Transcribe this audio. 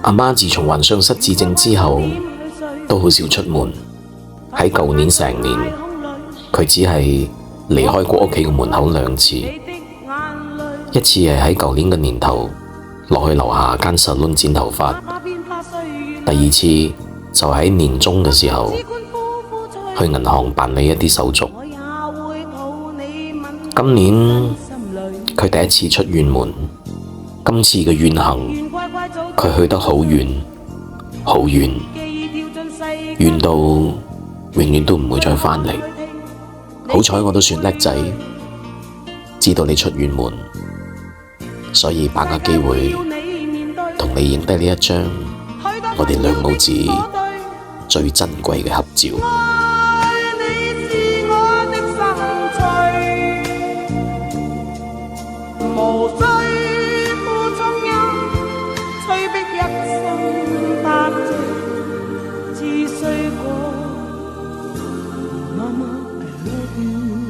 阿媽自從患上失智症之後，都好少出門。喺舊年成年，佢只係離開過屋企嘅門口2次。一次係喺舊年嘅年頭落去樓下間 salon 剪頭髮，第2次就喺年中嘅時候去銀行辦理一啲手續。今年佢第1次出遠門，今次嘅遠行佢去得好遠，好遠，遠到永遠都唔會再返嚟。好彩我都算叻仔，知道你出遠門，所以把握機會同你影低呢一張我哋2母子最珍貴嘅合照。無需負重任，催逼一生答謝，只需過媽媽 I love you。